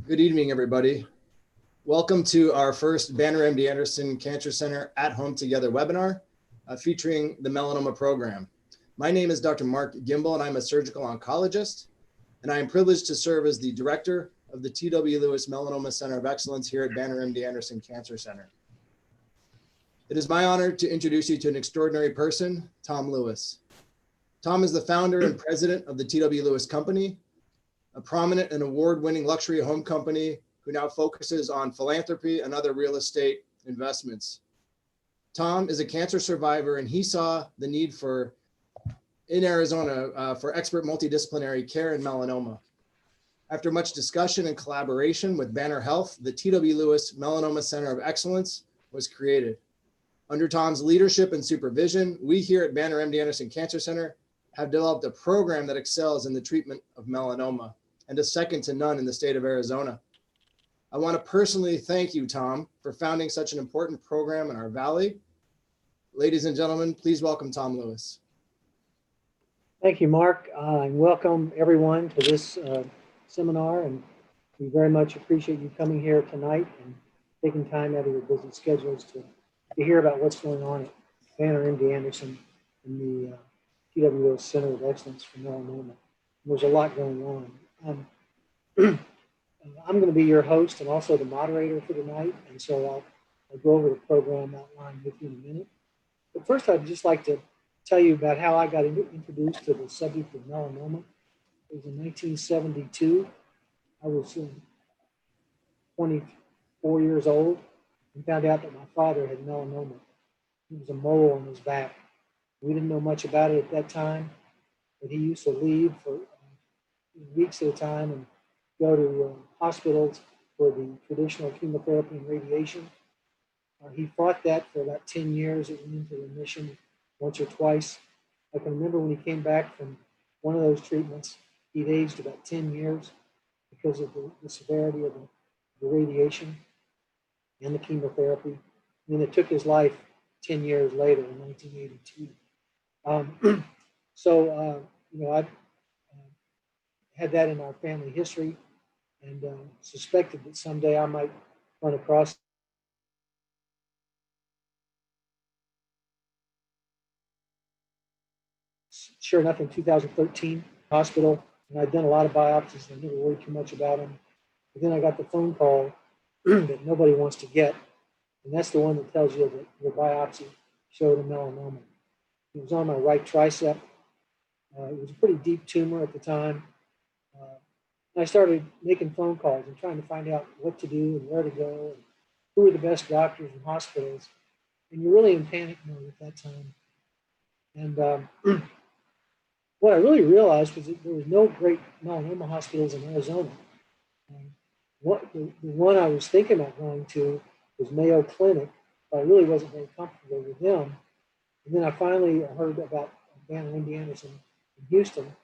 Good evening, everybody. Welcome to our first Banner MD Anderson Cancer Center at Home Together webinar featuring the melanoma program. My name is Dr. Mark Gimbel, and I'm a surgical oncologist, and I am privileged to serve as the director of the T.W. Lewis Melanoma Center of Excellence here at Banner MD Anderson Cancer Center. It is my honor to introduce you to an extraordinary person, Tom Lewis. Tom is the founder and president of the T.W. Lewis Company, a prominent and award-winning luxury home company who now focuses on philanthropy and other real estate investments. Tom is a cancer survivor, and he saw the need in Arizona for expert multidisciplinary care in melanoma. After much discussion and collaboration with Banner Health, the T.W. Lewis Melanoma Center of Excellence was created. Under Tom's leadership and supervision, we here at Banner MD Anderson Cancer Center have developed a program that excels in the treatment of melanoma and is second to none in the state of Arizona. I want to personally thank you, Tom, for founding such an important program in our valley. Ladies and gentlemen, please welcome Tom Lewis. Thank you, Mark, and welcome everyone to this seminar. And we very much appreciate you coming here tonight and taking time out of your busy schedules to hear about what's going on at Banner MD Anderson in the T.W. Lewis Center of Excellence for Melanoma. There's a lot going on. I'm going to be your host and also the moderator for tonight, and so I'll go over the program outline with you in a minute. But first, I'd just like to tell you about how I got introduced to the subject of melanoma. It was in 1972. I was 24 years old and found out that my father had melanoma. It was a mole on his back. We didn't know much about it at that time, but he used to leave for weeks at a time and go to hospitals for the traditional chemotherapy and radiation. He fought that for about 10 years. It went into remission once or twice. I can remember when he came back from one of those treatments, he'd aged about 10 years because of the severity of the radiation and the chemotherapy. And then it took his life 10 years later in 1982. I've had that in our family history, and suspected that someday I might run across Sure enough, in 2013, hospital, and I'd done a lot of biopsies, and I never worried too much about them. But then I got the phone call that nobody wants to get, and that's the one that tells you that your biopsy showed a melanoma. It was on my right tricep. It was a pretty deep tumor at the time. I started making phone calls and trying to find out what to do and where to go and who were the best doctors and hospitals. And you're really in panic mode at that time. And what I really realized was that there was no great melanoma hospitals in Arizona. The one I was thinking about going to was Mayo Clinic, but I really wasn't very comfortable with them. And then I finally heard about Banner MD Anderson in Houston.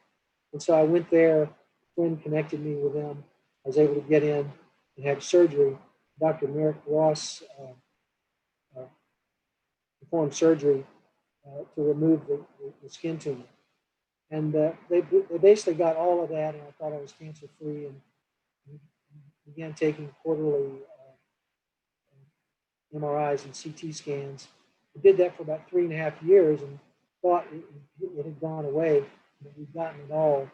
And so I went there. A friend connected me with them. I was able to get in and have surgery. Dr. Merrick Ross performed surgery to remove the skin tumor. And they basically got all of that, and I thought I was cancer-free, and began taking quarterly MRIs and CT scans. I did that for about 3.5 years and thought it had gone away, that we'd gotten it all.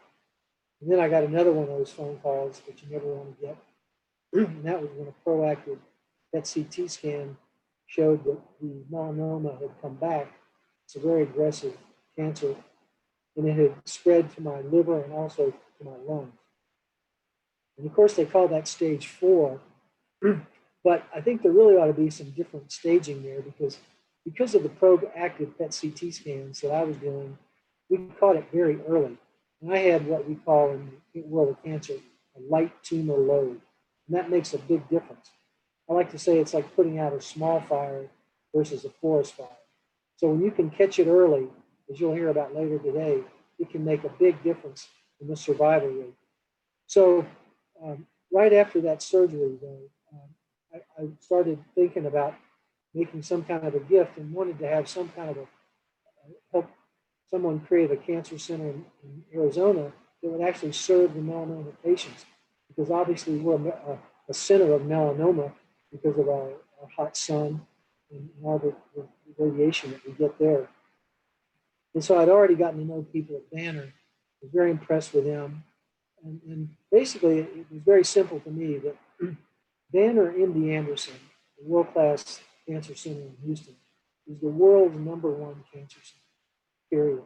And then I got another one of those phone calls that you never want to get. And that was when a proactive PET CT scan showed that the melanoma had come back. It's a very aggressive cancer, and it had spread to my liver and also to my lungs. And of course, they call that stage 4. But I think there really ought to be some different staging there because of the proactive PET CT scans that I was doing, we caught it very early. And I had what we call in the world of cancer a light tumor load. And that makes a big difference. I like to say it's like putting out a small fire versus a forest fire. So when you can catch it early, as you'll hear about later today, it can make a big difference in the survival rate. So right after that surgery, though, I started thinking about making some kind of a gift and wanted to have some kind of help someone create a cancer center in Arizona that would actually serve the melanoma patients. because obviously we're a center of melanoma because of our hot sun and all the radiation that we get there. And so I'd already gotten to know people at Banner. I was very impressed with them. And basically, it was very simple to me that Banner MD Anderson, the world-class cancer center in Houston, is the world's #1 cancer center, period.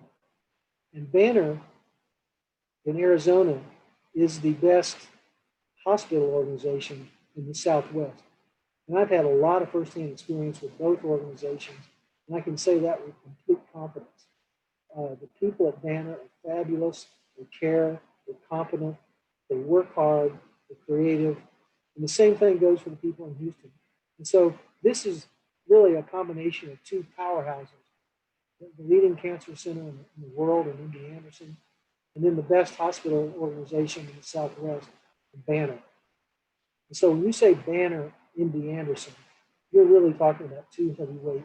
And Banner in Arizona is the best hospital organization in the Southwest. And I've had a lot of firsthand experience with both organizations, and I can say that with complete confidence. The people at Banner are fabulous. They care, they're competent, they work hard, they're creative. And the same thing goes for the people in Houston. And so this is really a combination of two powerhouses, the leading cancer center in the world in MD Anderson, and then the best hospital organization in the Southwest, Banner. And so when you say Banner MD Anderson, you're really talking about two heavyweight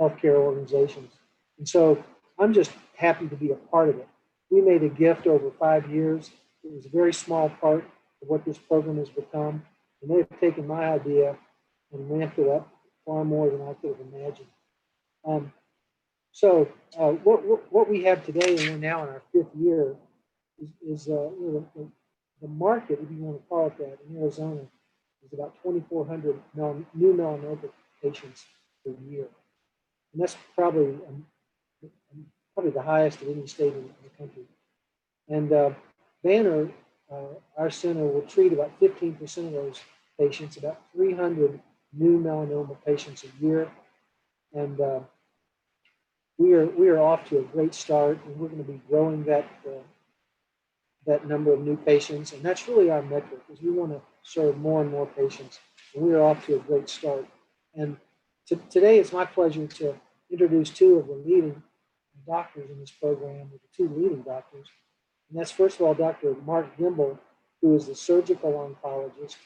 healthcare organizations. And so I'm just happy to be a part of it. We made a gift over 5 years. It was a very small part of what this program has become. And they've taken my idea and ramped it up far more than I could have imagined. What we have today, and we're now in our 5th year, is the market, if you want to call it that, in Arizona is about 2,400 new melanoma patients per year. And that's probably the highest of any state in the country. And Banner, our center, will treat about 15% of those patients, about 300 new melanoma patients a year. And we are off to a great start, and we're going to be growing that number of new patients. And that's really our metric, is we want to serve more and more patients. And we are off to a great start. And today it's my pleasure to introduce two of the leading doctors in this program, the two leading doctors. And that's, first of all, Dr. Mark Gimbel, who is the surgical oncologist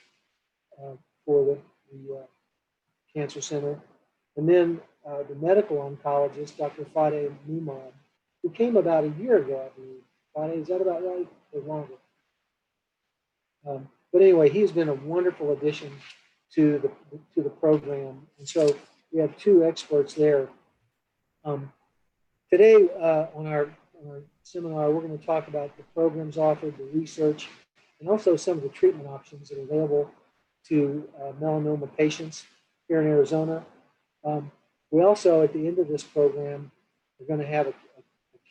for the Cancer Center. And then the medical oncologist, Dr. Fade Mahmoud, who came about a year ago, I believe. Fade, is that about right? Or longer? But anyway, he's been a wonderful addition to the program. And so we have two experts there. Today on our seminar, we're going to talk about the programs offered, the research, and also some of the treatment options that are available to melanoma patients here in Arizona. We also, at the end of this program, we're going to have a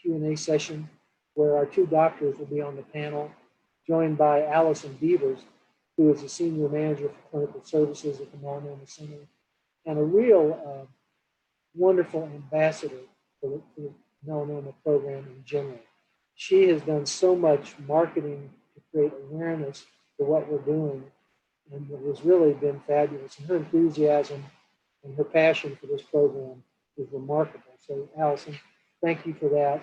Q&A session where our two doctors will be on the panel, joined by Allison Beavers, who is the Senior Manager for Clinical Services at the Melanoma Center, and a real wonderful ambassador for the melanoma program in general. She has done so much marketing to create awareness for what we're doing, and it has really been fabulous. And her enthusiasm and her passion for this program is remarkable. So, Allison, thank you for that.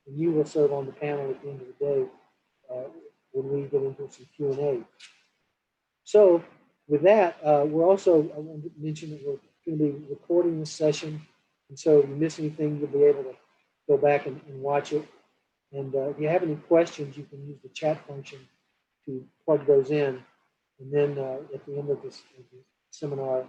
And you will serve on the panel at the end of the day when we get into some Q&A. So, with that, we're also, I want to mention that we're going to be recording this session. And so if you miss anything, you'll be able to go back and watch it. And if you have any questions, you can use the chat function to plug those in. And then at the end of this seminar,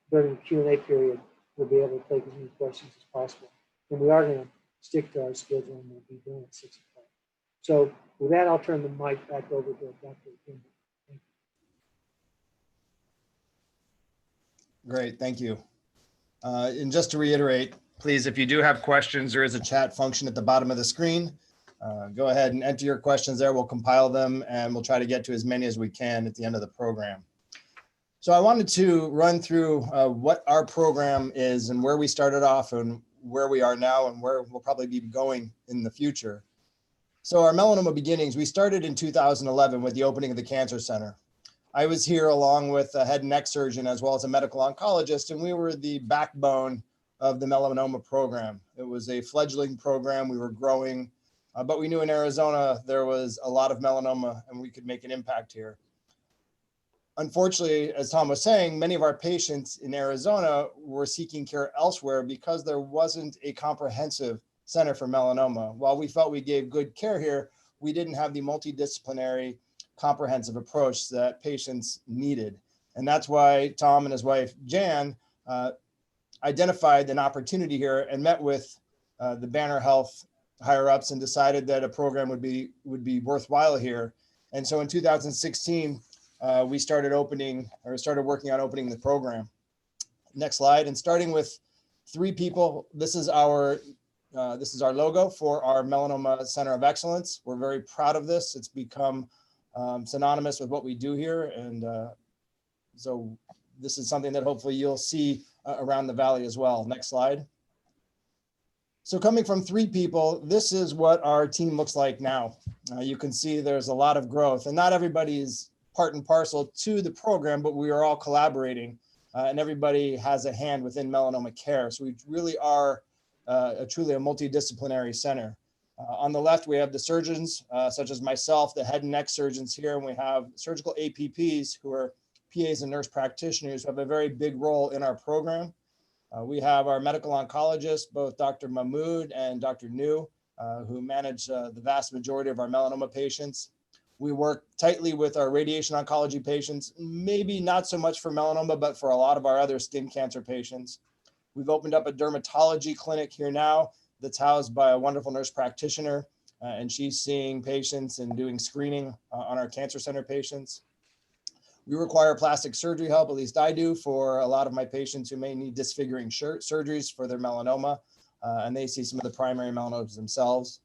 during the Q&A period, we'll be able to take as many questions as possible. And we are going to stick to our schedule, and we'll be doing at 6 o'clock. So with that, I'll turn the mic back over to Dr. Gimbel. Thank you. Great, thank you. And just to reiterate, please, if you do have questions, there is a chat function at the bottom of the screen. Go ahead and enter your questions there. We'll compile them, and we'll try to get to as many as we can at the end of the program. So I wanted to run through what our program is and where we started off and where we are now and where we'll probably be going in the future. So our Melanoma Beginnings, we started in 2011 with the opening of the Cancer Center. I was here along with a head and neck surgeon as well as a medical oncologist, and we were the backbone of the melanoma program. It was a fledgling program. We were growing, but we knew in Arizona there was a lot of melanoma and we could make an impact here. Unfortunately, as Tom was saying, many of our patients in Arizona were seeking care elsewhere because there wasn't a comprehensive center for melanoma. While we felt we gave good care here, we didn't have the multidisciplinary comprehensive approach that patients needed. And that's why Tom and his wife, Jan, identified an opportunity here and met with the Banner Health higher ups and decided that a program would be worthwhile here. And so in 2016, we started working on opening the program. Next slide. And starting with 3 people, this is our logo for our Melanoma Center of Excellence. We're very proud of this. It's become synonymous with what we do here. And so this is something that hopefully you'll see around the valley as well. Next slide. So coming from 3 people, this is what our team looks like now. You can see there's a lot of growth, and not everybody is part and parcel to the program, but we are all collaborating and everybody has a hand within melanoma care. So we really are truly a multidisciplinary center. On the left, we have the surgeons, such as myself, the head and neck surgeons here, and we have surgical APPs who are PAs and nurse practitioners who have a very big role in our program. We have our medical oncologists, both Dr. Mahmoud and Dr. New, who manage the vast majority of our melanoma patients. We work tightly with our radiation oncology patients, maybe not so much for melanoma, but for a lot of our other skin cancer patients. We've opened up a dermatology clinic here now that's housed by a wonderful nurse practitioner, and she's seeing patients and doing screening on our cancer center patients. We require plastic surgery help, at least I do, for a lot of my patients who may need disfiguring surgeries for their melanoma, and they see some of the primary melanomas themselves.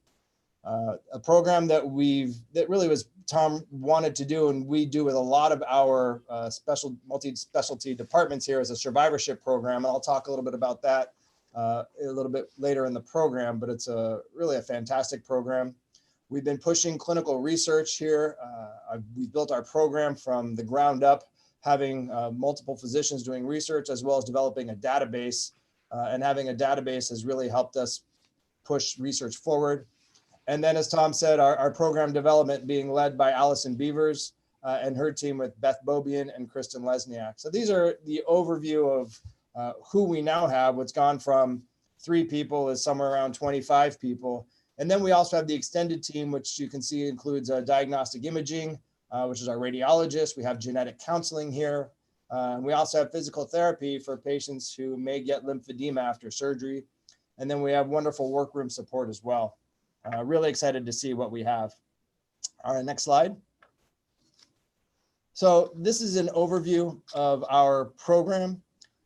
A program that really was Tom wanted to do, and we do with a lot of our multi-specialty departments here, is a survivorship program, and I'll talk a little bit about that a little bit later in the program, but it's really a fantastic program. We've been pushing clinical research here. We've built our program from the ground up, having multiple physicians doing research, as well as developing a database. And having a database has really helped us push research forward. And then, as Tom said, our program development being led by Allison Beavers and her team with Beth Bobian and Kristen Lesniak. So these are the overview of who we now have. What's gone from 3 people is somewhere around 25 people. And then we also have the extended team, which you can see includes diagnostic imaging, which is our radiologist. We have genetic counseling here. We also have physical therapy for patients who may get lymphedema after surgery. And then we have wonderful workroom support as well. Really excited to see what we have. All right, next slide. So this is an overview of our program.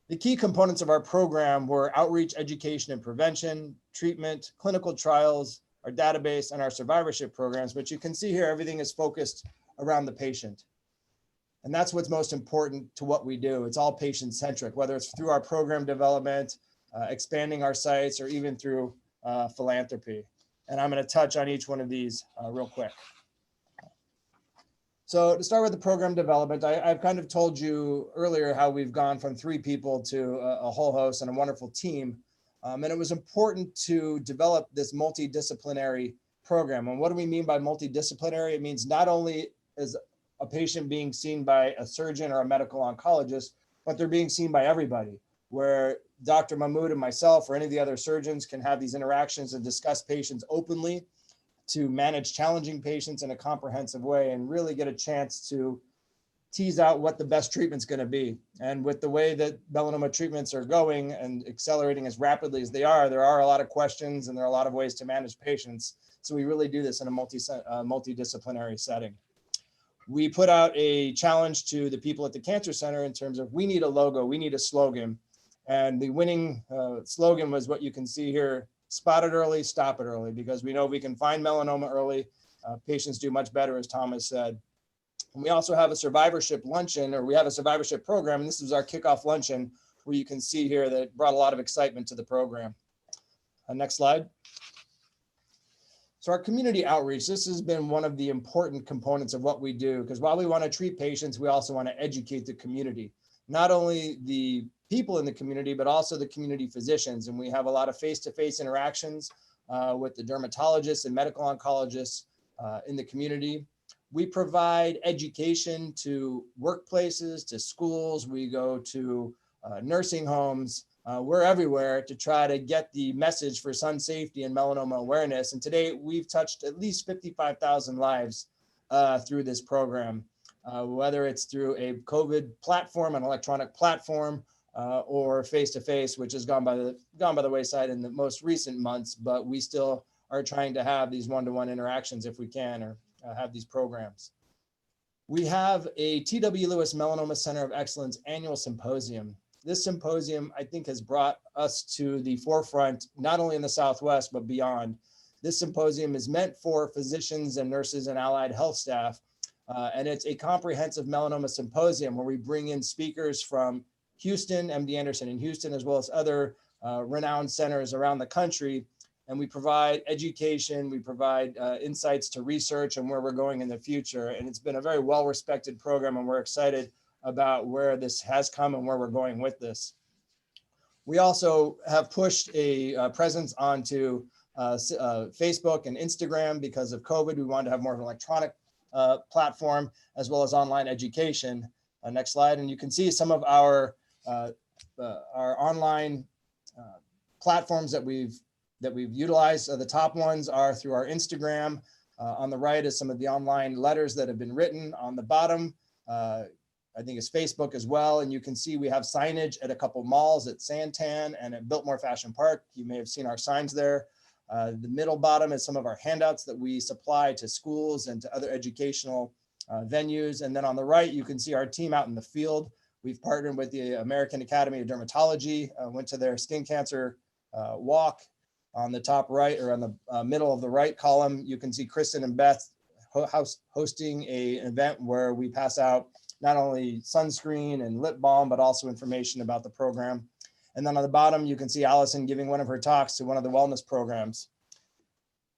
The key components of our program were outreach, education, and prevention, treatment, clinical trials, our database, and our survivorship programs. But you can see here, everything is focused around the patient. And that's what's most important to what we do. It's all patient-centric, whether it's through our program development, expanding our sites, or even through philanthropy. And I'm going to touch on each one of these real quick. So to start with the program development, I've kind of told you earlier how we've gone from 3 people to a whole host and a wonderful team. And it was important to develop this multidisciplinary program. And what do we mean by multidisciplinary? It means not only is a patient being seen by a surgeon or a medical oncologist, but they're being seen by everybody, where Dr. Mahmoud and myself or any of the other surgeons can have these interactions and discuss patients openly, to manage challenging patients in a comprehensive way and really get a chance to tease out what the best treatment's going to be. And with the way that melanoma treatments are going and accelerating as rapidly as they are, there are a lot of questions and there are a lot of ways to manage patients. So we really do this in a multidisciplinary setting. We put out a challenge to the people at the Cancer Center in terms of, we need a logo, we need a slogan. And the winning slogan was what you can see here: spot it early, stop it early, because we know we can find melanoma early. Patients do much better, as Thomas said. And we also have a survivorship luncheon, or we have a survivorship program. And this is our kickoff luncheon, where you can see here that it brought a lot of excitement to the program. Next slide. So our community outreach, this has been one of the important components of what we do, because while we want to treat patients, we also want to educate the community, not only the people in the community, but also the community physicians. And we have a lot of face-to-face interactions with the dermatologists and medical oncologists in the community. We provide education to workplaces, to schools. We go to nursing homes. We're everywhere to try to get the message for sun safety and melanoma awareness. And today we've touched at least 55,000 lives through this program, whether it's through a COVID platform, an electronic platform, or face-to-face, which has gone by the wayside in the most recent months, but we still are trying to have these one-to-one interactions if we can, or have these programs. We have a T.W. Lewis Melanoma Center of Excellence annual symposium. This symposium, I think, has brought us to the forefront, not only in the Southwest, but beyond. This symposium is meant for physicians and nurses and allied health staff, and it's a comprehensive melanoma symposium where we bring in speakers from Houston, MD Anderson in Houston, as well as other renowned centers around the country. And we provide education, we provide insights to research and where we're going in the future. And it's been a very well-respected program, and we're excited about where this has come and where we're going with this. We also have pushed a presence onto Facebook and Instagram because of COVID. We wanted to have more of an electronic platform as well as online education. Next slide, and you can see some of our online platforms that we've utilized. The top ones are through our Instagram. On the right is some of the online letters that have been written. On the bottom, I think it's Facebook as well. And you can see we have signage at a couple malls at Santan and at Biltmore Fashion Park. You may have seen our signs there. The middle bottom is some of our handouts that we supply to schools and to other educational venues. And then on the right, you can see our team out in the field. We've partnered with the American Academy of Dermatology, went to their skin cancer walk. On the top right, or on the middle of the right column, you can see Kristen and Beth hosting an event where we pass out not only sunscreen and lip balm, but also information about the program. And then on the bottom, you can see Allison giving one of her talks to one of the wellness programs.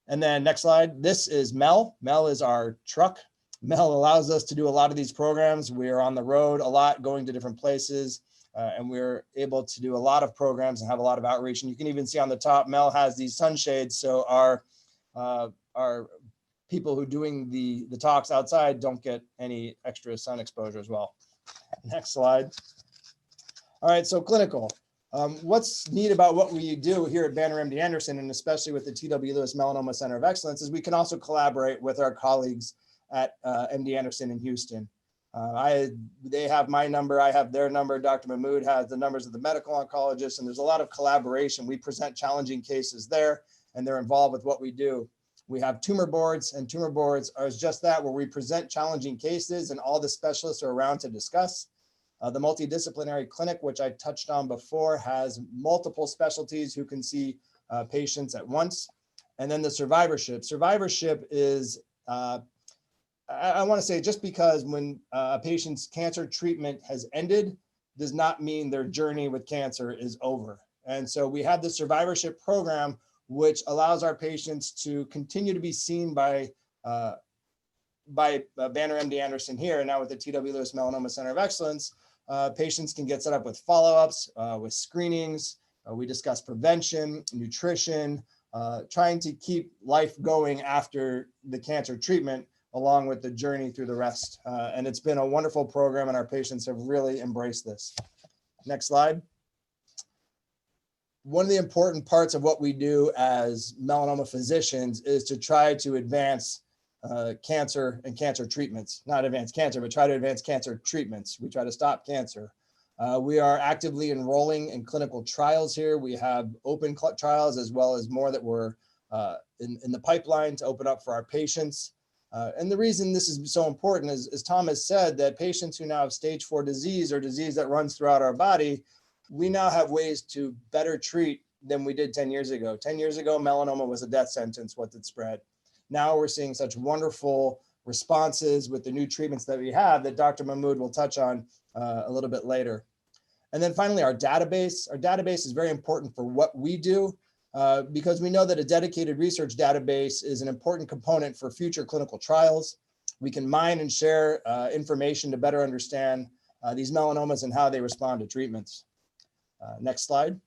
And then next slide, this is Mel. Mel is our truck. Mel allows us to do a lot of these programs. We are on the road a lot, going to different places. And we're able to do a lot of programs and have a lot of outreach. And you can even see on the top, Mel has these sunshades. So our people who are doing the talks outside don't get any extra sun exposure as well. Next slide. All right, so clinical. What's neat about what we do here at Banner MD Anderson, and especially with the T.W. Lewis Melanoma Center of Excellence, is we can also collaborate with our colleagues at MD Anderson in Houston. They have my number, I have their number, Dr. Mahmoud has the numbers of the medical oncologists, and there's a lot of collaboration. We present challenging cases there, and they're involved with what we do. We have tumor boards, and tumor boards are just that, where we present challenging cases and all the specialists are around to discuss. The multidisciplinary clinic, which I touched on before, has multiple specialties who can see patients at once. And then the survivorship. Survivorship is, I want to say, just because when a patient's cancer treatment has ended does not mean their journey with cancer is over. And so we have the survivorship program, which allows our patients to continue to be seen by Banner MD Anderson here, and now with the T.W. Lewis Melanoma Center of Excellence. Patients can get set up with follow-ups, with screenings. We discuss prevention, nutrition, trying to keep life going after the cancer treatment, along with the journey through the rest. And it's been a wonderful program, and our patients have really embraced this. Next slide. One of the important parts of what we do as melanoma physicians is to try to advance cancer and cancer treatments. Not advance cancer, but try to advance cancer treatments. We try to stop cancer. We are actively enrolling in clinical trials here. We have open trials as well as more that were in the pipeline to open up for our patients. And the reason this is so important is, as Tom has said, that patients who now have stage 4 disease or disease that runs throughout our body, we now have ways to better treat than we did 10 years ago. 10 years ago, melanoma was a death sentence once it spread. Now we're seeing such wonderful responses with the new treatments that we have that Dr. Mahmoud will touch on a little bit later. And then finally, our database. Our database is very important for what we do because we know that a dedicated research database is an important component for future clinical trials. We can mine and share information to better understand these melanomas and how they respond to treatments. Next slide.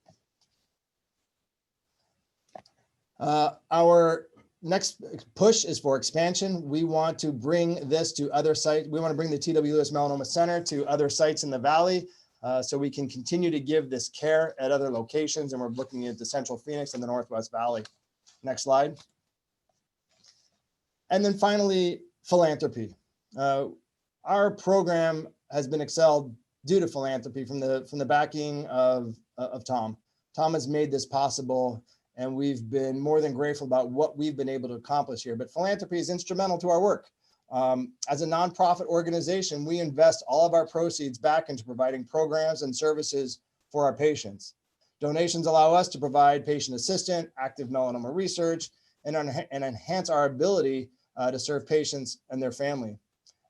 Our next push is for expansion. We want to bring this to other sites. We want to bring the T.W. Lewis Melanoma Center to other sites in the Valley so we can continue to give this care at other locations. And we're looking at the Central Phoenix and the Northwest Valley. Next slide. And then finally, Philanthropy. Our program has been excelled due to philanthropy from the backing of Tom. Tom has made this possible, and we've been more than grateful about what we've been able to accomplish here. But philanthropy is instrumental to our work. As a nonprofit organization, we invest all of our proceeds back into providing programs and services for our patients. Donations allow us to provide patient assistance, active melanoma research, and enhance our ability to serve patients and their family.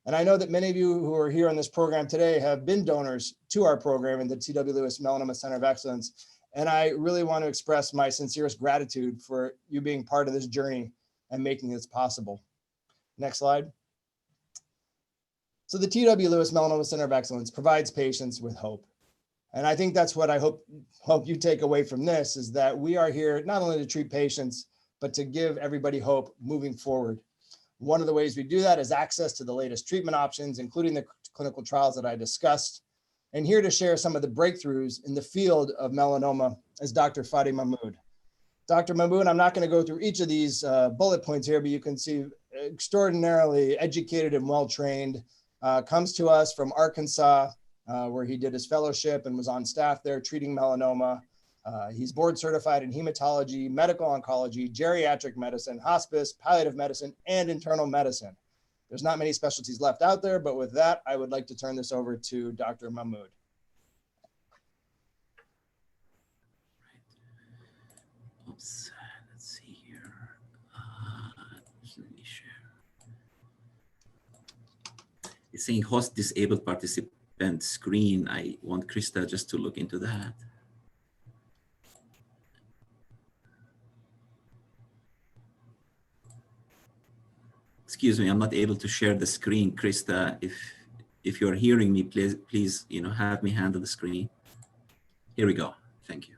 And I know that many of you who are here on this program today have been donors to our program in the T.W. Lewis Melanoma Center of Excellence. And I really want to express my sincerest gratitude for you being part of this journey and making this possible. Next slide. So the T.W. Lewis Melanoma Center of Excellence provides patients with hope. And I think that's what I hope you take away from this, is that we are here not only to treat patients, but to give everybody hope moving forward. One of the ways we do that is access to the latest treatment options, including the clinical trials that I discussed. And here to share some of the breakthroughs in the field of melanoma is Dr. Fadi Mahmoud. Dr. Mahmoud, I'm not going to go through each of these bullet points here, but you can see extraordinarily educated and well-trained, comes to us from Arkansas, where he did his fellowship and was on staff there treating melanoma. He's board certified in hematology, medical oncology, geriatric medicine, hospice, palliative medicine, and internal medicine. There's not many specialties left out there, but with that, I would like to turn this over to Dr. Mahmoud. Oops, let's see here. Let me share. It's saying host disabled participant screen. I want Krista just to look into that. Excuse me, I'm not able to share the screen, Krista. If you're hearing me, please, have me handle the screen. Here we go. Thank you.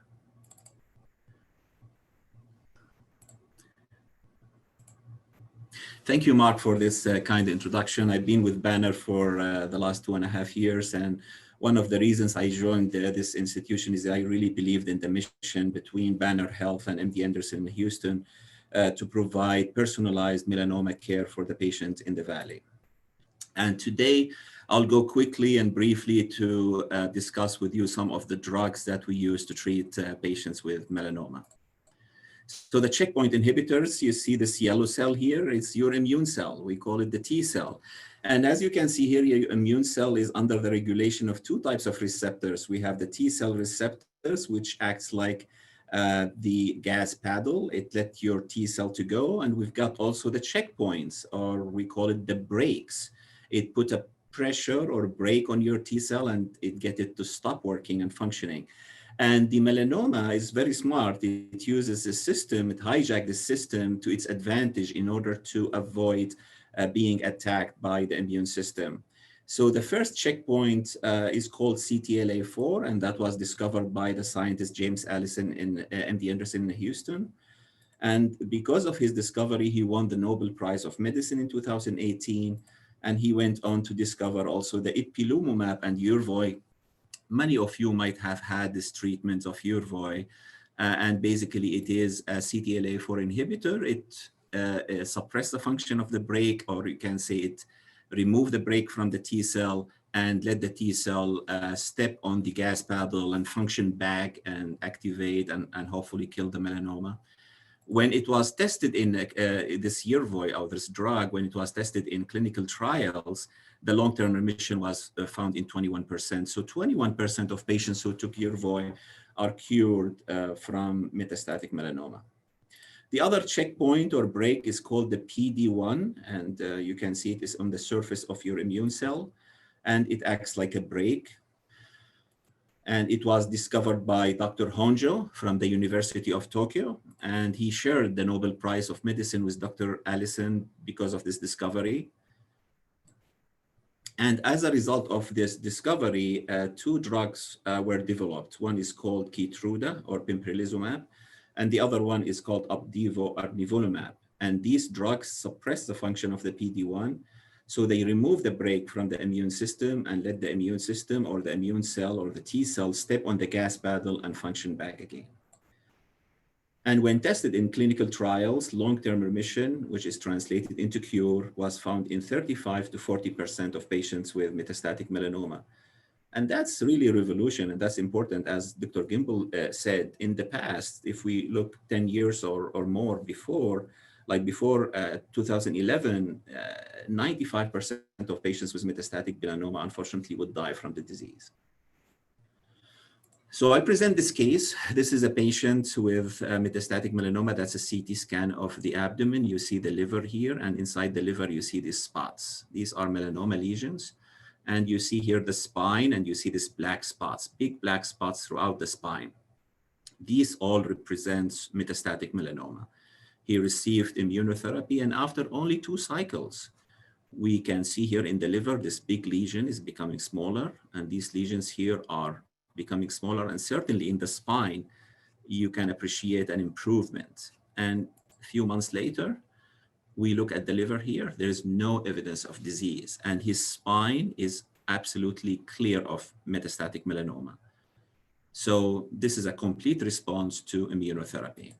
Thank you, Mark, for this kind introduction. I've been with Banner for the last 2.5 years, and one of the reasons I joined this institution is I really believed in the mission between Banner Health and MD Anderson in Houston to provide personalized melanoma care for the patients in the Valley. And today, I'll go quickly and briefly to discuss with you some of the drugs that we use to treat patients with melanoma. So the checkpoint inhibitors, you see this yellow cell here, it's your immune cell. We call it the T cell. And as you can see here, your immune cell is under the regulation of two types of receptors. We have the T cell receptors, which acts like the gas paddle. It lets your T cell to go. And we've got also the checkpoints, or we call it the brakes. It put a pressure or brake on your T cell and it get it to stop working and functioning. And the melanoma is very smart. It uses a system, it hijacks the system to its advantage in order to avoid being attacked by the immune system. So the first checkpoint is called CTLA4, and that was discovered by the scientist James Allison in MD Anderson in Houston. And because of his discovery, he won the Nobel Prize of Medicine in 2018. And he went on to discover also the ipilimumab and Yervoy. Many of you might have had this treatment of Yervoy, and basically it is a CTLA4 inhibitor. It suppresses the function of the brake, or you can say it remove the brake from the T cell and let the T cell step on the gas paddle and function back and activate and hopefully kill the melanoma. When it was tested in this Yervoy, or this drug, when it was tested in clinical trials, the long-term remission was found in 21%. So 21% of patients who took Yervoy are cured from metastatic melanoma. The other checkpoint or brake is called the PD-1, and you can see it is on the surface of your immune cell, and it acts like a brake. And it was discovered by Dr. Honjo from the University of Tokyo, and he shared the Nobel Prize of Medicine with Dr. Allison because of this discovery. And as a result of this discovery, two drugs were developed. One is called Keytruda or pembrolizumab, and the other one is called Opdivo or nivolumab. And these drugs suppress the function of the PD-1. So they remove the brake from the immune system and let the immune system or the immune cell or the T cell step on the gas paddle and function back again. And when tested in clinical trials, long-term remission, which is translated into cure, was found in 35 to 40% of patients with metastatic melanoma. And that's really a revolution, and that's important. As Dr. Gimbel said, in the past, if we look 10 years or more before, like before 2011, 95% of patients with metastatic melanoma unfortunately would die from the disease. So I present this case. This is a patient with metastatic melanoma. That's a CT scan of the abdomen. You see the liver here, and inside the liver, you see these spots. These are melanoma lesions. And you see here the spine, and you see these black spots, big black spots throughout the spine. These all represent metastatic melanoma. He received immunotherapy, and after only 2 cycles, we can see here in the liver, this big lesion is becoming smaller, and these lesions here are becoming smaller, and certainly in the spine, you can appreciate an improvement. And a few months later, we look at the liver here, there is no evidence of disease, and his spine is absolutely clear of metastatic melanoma. So this is a complete response to immunotherapy.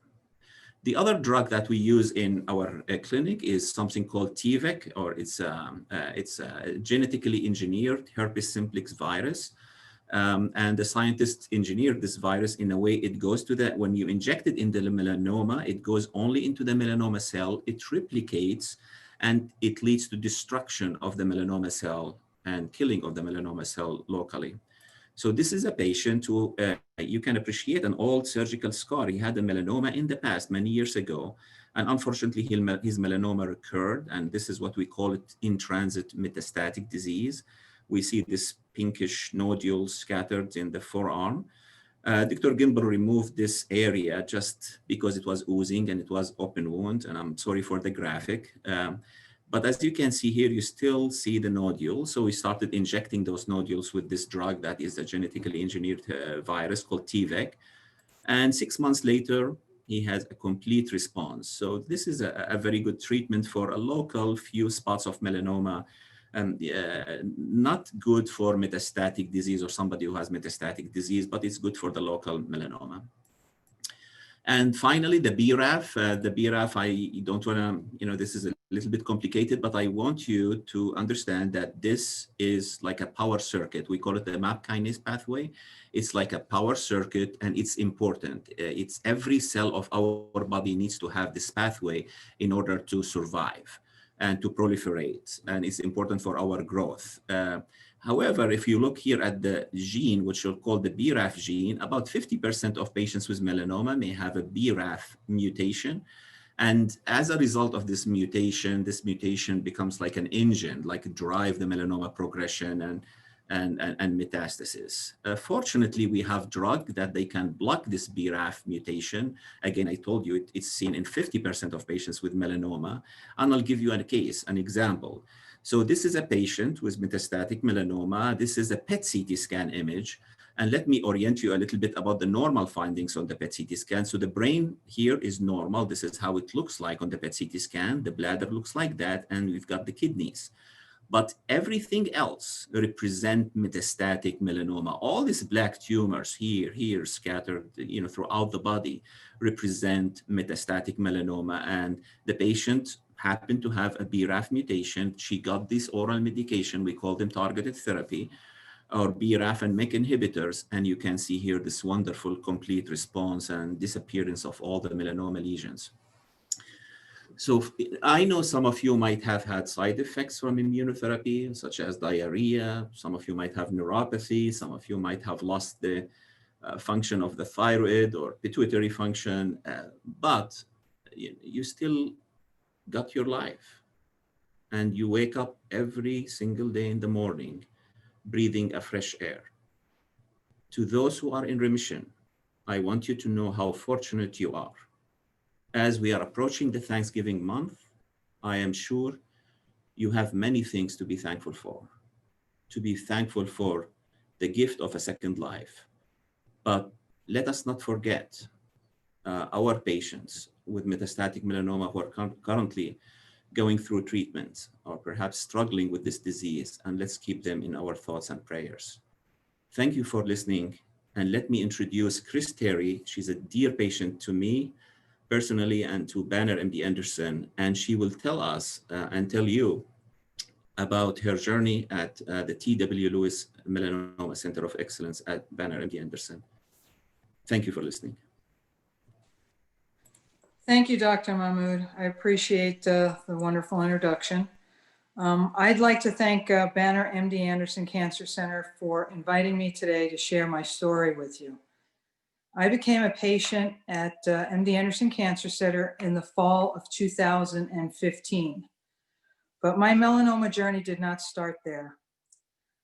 The other drug that we use in our clinic is something called Tvec, or it's a genetically engineered herpes simplex virus. And the scientists engineered this virus in a way it goes to when you inject it in the melanoma, it goes only into the melanoma cell, it replicates, and it leads to destruction of the melanoma cell and killing of the melanoma cell locally. So this is a patient who you can appreciate an old surgical scar. He had a melanoma in the past, many years ago, and unfortunately his melanoma recurred, and this is what we call it in-transit metastatic disease. We see this pinkish nodules scattered in the forearm. Dr. Gimbel removed this area just because it was oozing and it was open wound, and I'm sorry for the graphic. But as you can see here, you still see the nodules. So we started injecting those nodules with this drug that is a genetically engineered virus called Tvec. And 6 months later, he has a complete response. So this is a very good treatment for a local few spots of melanoma. Not good for metastatic disease or somebody who has metastatic disease, but it's good for the local melanoma. And finally, the BRAF. The BRAF, I don't want to, this is a little bit complicated, but I want you to understand that this is like a power circuit. We call it the MAP kinase pathway. It's like a power circuit, and it's important. It's every cell of our body needs to have this pathway in order to survive and to proliferate, and it's important for our growth. However, if you look here at the gene, which we'll call the BRAF gene, about 50% of patients with melanoma may have a BRAF mutation. And as a result of this mutation becomes like an engine, like drive the melanoma progression and metastasis. Fortunately, we have drug that they can block this BRAF mutation. Again, I told you it's seen in 50% of patients with melanoma. And I'll give you an example. So this is a patient with metastatic melanoma. This is a PET CT scan image. And let me orient you a little bit about the normal findings on the PET CT scan. So the brain here is normal. This is how it looks like on the PET CT scan. The bladder looks like that, and we've got the kidneys. But everything else represent metastatic melanoma. All these black tumors here scattered, throughout the body represent metastatic melanoma. And the patient happened to have a BRAF mutation. She got this oral medication. We call them targeted therapy, or BRAF and MEK inhibitors. And you can see here this wonderful complete response and disappearance of all the melanoma lesions. So I know some of you might have had side effects from immunotherapy, such as diarrhea. Some of you might have neuropathy. Some of you might have lost the function of the thyroid or pituitary function, but you still got your life. And you wake up every single day in the morning, breathing a fresh air. To those who are in remission, I want you to know how fortunate you are. As we are approaching the Thanksgiving month, I am sure you have many things to be thankful for. To be thankful for the gift of a second life. But let us not forget our patients with metastatic melanoma who are currently going through treatment or perhaps struggling with this disease, and let's keep them in our thoughts and prayers. Thank you for listening, and let me introduce Chris Terry. She's a dear patient to me personally and to Banner MD Anderson, and she will tell us and tell you about her journey at the T.W. Lewis Melanoma Center of Excellence at Banner MD Anderson. Thank you for listening. Thank you, Dr. Mahmoud. I appreciate the wonderful introduction. I'd like to thank Banner MD Anderson Cancer Center for inviting me today to share my story with you. I became a patient at MD Anderson Cancer Center in the fall of 2015, but my melanoma journey did not start there.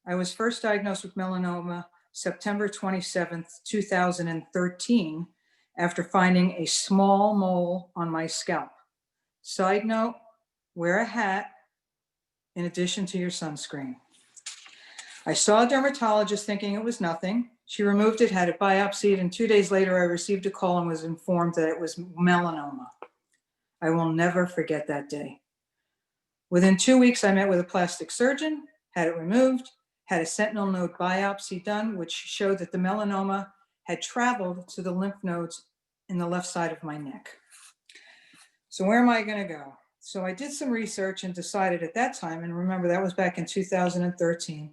I was first diagnosed with melanoma September 27th, 2013, after finding a small mole on my scalp. Side note, wear a hat in addition to your sunscreen. I saw a dermatologist thinking it was nothing. She removed it, had it biopsied, and 2 days later I received a call and was informed that it was melanoma. I will never forget that day. Within 2 weeks, I met with a plastic surgeon, had it removed, had a sentinel node biopsy done, which showed that the melanoma had traveled to the lymph nodes in the left side of my neck. So where am I going to go? So I did some research and decided at that time, and remember that was back in 2013,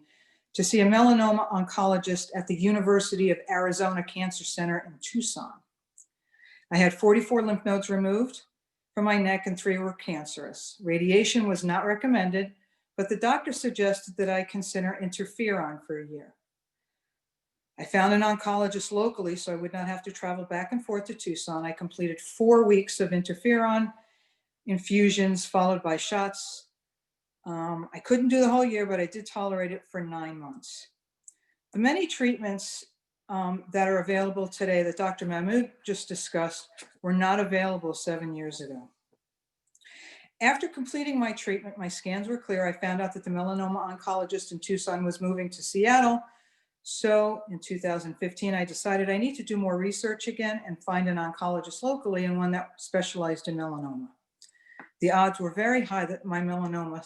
to see a melanoma oncologist at the University of Arizona Cancer Center in Tucson. I had 44 lymph nodes removed from my neck and 3 were cancerous. Radiation was not recommended, but the doctor suggested that I consider interferon for a year. I found an oncologist locally, so I would not have to travel back and forth to Tucson. I completed 4 weeks of interferon infusions followed by shots. I couldn't do the whole year, but I did tolerate it for 9 months. The many treatments that are available today that Dr. Mahmoud just discussed were not available 7 years ago. After completing my treatment, my scans were clear. I found out that the melanoma oncologist in Tucson was moving to Seattle. So in 2015, I decided I need to do more research again and find an oncologist locally and one that specialized in melanoma. The odds were very high that my melanoma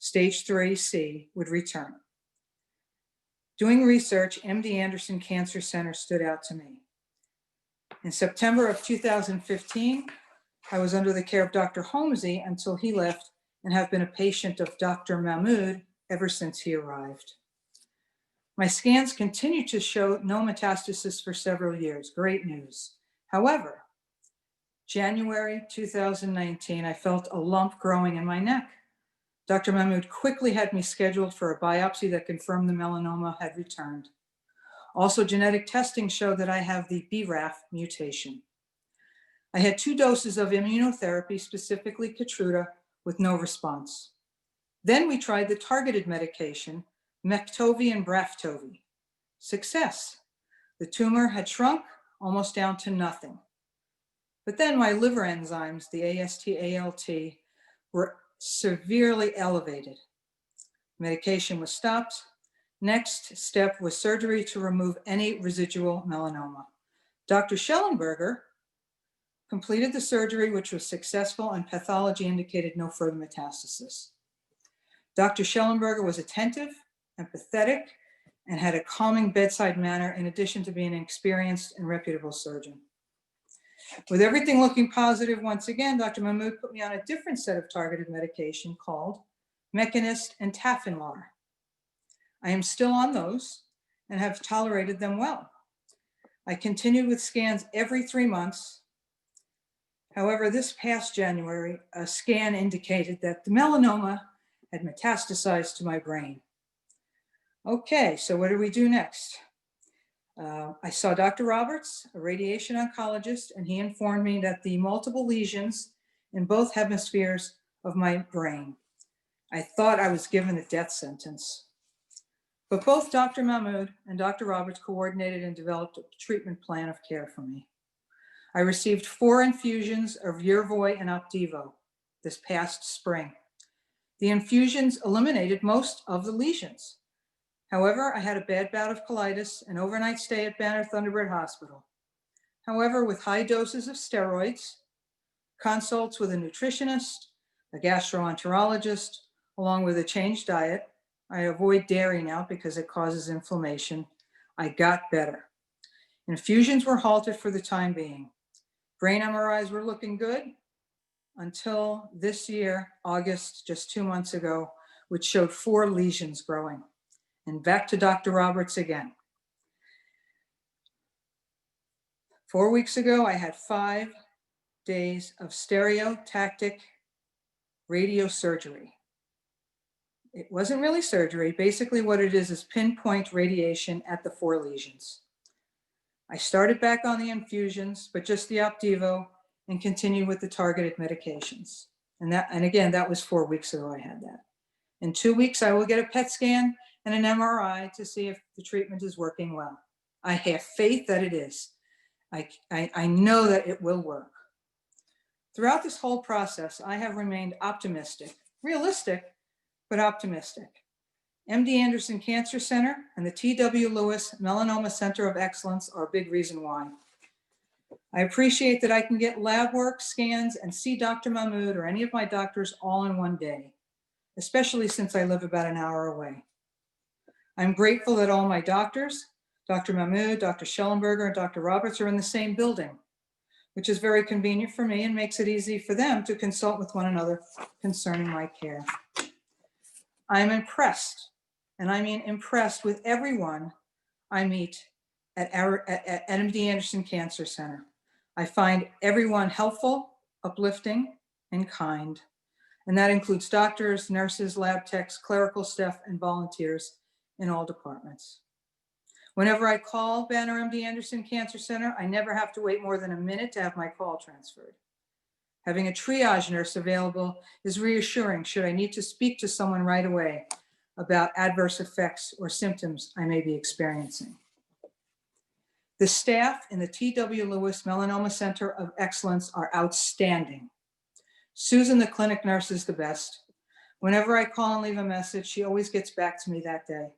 stage 3C would return. Doing research, MD Anderson Cancer Center stood out to me. In September of 2015, I was under the care of Dr. Holmesy until he left and have been a patient of Dr. Mahmoud ever since he arrived. My scans continue to show no metastasis for several years. Great news. However, January 2019, I felt a lump growing in my neck. Dr. Mahmoud quickly had me scheduled for a biopsy that confirmed the melanoma had returned. Also, genetic testing showed that I have the BRAF mutation. I had 2 doses of immunotherapy, specifically Keytruda, with no response. Then we tried the targeted medication, Mektovi and Braftovi. Success. The tumor had shrunk almost down to nothing. But then my liver enzymes, the AST, ALT, were severely elevated. Medication was stopped. Next step was surgery to remove any residual melanoma. Dr. Schellenberger completed the surgery, which was successful, and pathology indicated no further metastasis. Dr. Schellenberger was attentive, empathetic, and had a calming bedside manner in addition to being an experienced and reputable surgeon. With everything looking positive, once again, Dr. Mahmoud put me on a different set of targeted medication called Mekinist and Tafinlar. I am still on those and have tolerated them well. I continued with scans every 3 months. However, this past January, a scan indicated that the melanoma had metastasized to my brain. Okay, so what do we do next? I saw Dr. Roberts, a radiation oncologist, and he informed me that the multiple lesions in both hemispheres of my brain. I thought I was given a death sentence. But both Dr. Mahmoud and Dr. Roberts coordinated and developed a treatment plan of care for me. I received 4 infusions of Yervoy and Opdivo this past spring. The infusions eliminated most of the lesions. However, I had a bad bout of colitis, an overnight stay at Banner Thunderbird Hospital. However, with high doses of steroids, consults with a nutritionist, a gastroenterologist, along with a changed diet, I avoid dairy now because it causes inflammation. I got better. Infusions were halted for the time being. Brain MRIs were looking good until this year, August, just 2 months ago, which showed 4 lesions growing. And back to Dr. Roberts again. 4 weeks ago, I had 5 days of stereotactic radiosurgery. It wasn't really surgery. Basically what it is pinpoint radiation at the 4 lesions. I started back on the infusions, but just the Opdivo, and continued with the targeted medications. And again, that was 4 weeks ago I had that. In 2 weeks, I will get a PET scan and an MRI to see if the treatment is working well. I have faith that it is. I know that it will work. Throughout this whole process, I have remained optimistic, realistic, but optimistic. MD Anderson Cancer Center and the T.W. Lewis Melanoma Center of Excellence are a big reason why. I appreciate that I can get lab work, scans, and see Dr. Mahmoud or any of my doctors all in one day, especially since I live about an hour away. I'm grateful that all my doctors, Dr. Mahmoud, Dr. Schellenberger, and Dr. Roberts are in the same building, which is very convenient for me and makes it easy for them to consult with one another concerning my care. I'm impressed, and I mean impressed, with everyone I meet at MD Anderson Cancer Center. I find everyone helpful, uplifting, and kind. And that includes doctors, nurses, lab techs, clerical staff, and volunteers in all departments. Whenever I call Banner MD Anderson Cancer Center, I never have to wait more than a minute to have my call transferred. Having a triage nurse available is reassuring should I need to speak to someone right away about adverse effects or symptoms I may be experiencing. The staff in the T.W. Lewis Melanoma Center of Excellence are outstanding. Susan, the clinic nurse, is the best. Whenever I call and leave a message, she always gets back to me that day.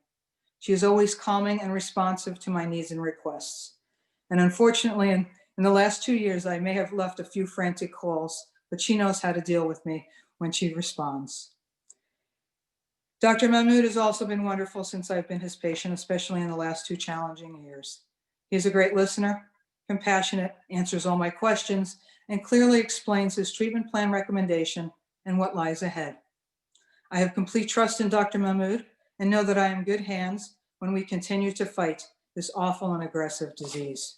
She is always calming and responsive to my needs and requests. And unfortunately, in the last 2 years, I may have left a few frantic calls, but she knows how to deal with me when she responds. Dr. Mahmoud has also been wonderful since I've been his patient, especially in the last 2 challenging years. He's a great listener, compassionate, answers all my questions, and clearly explains his treatment plan recommendation and what lies ahead. I have complete trust in Dr. Mahmoud and know that I am in good hands when we continue to fight this awful and aggressive disease.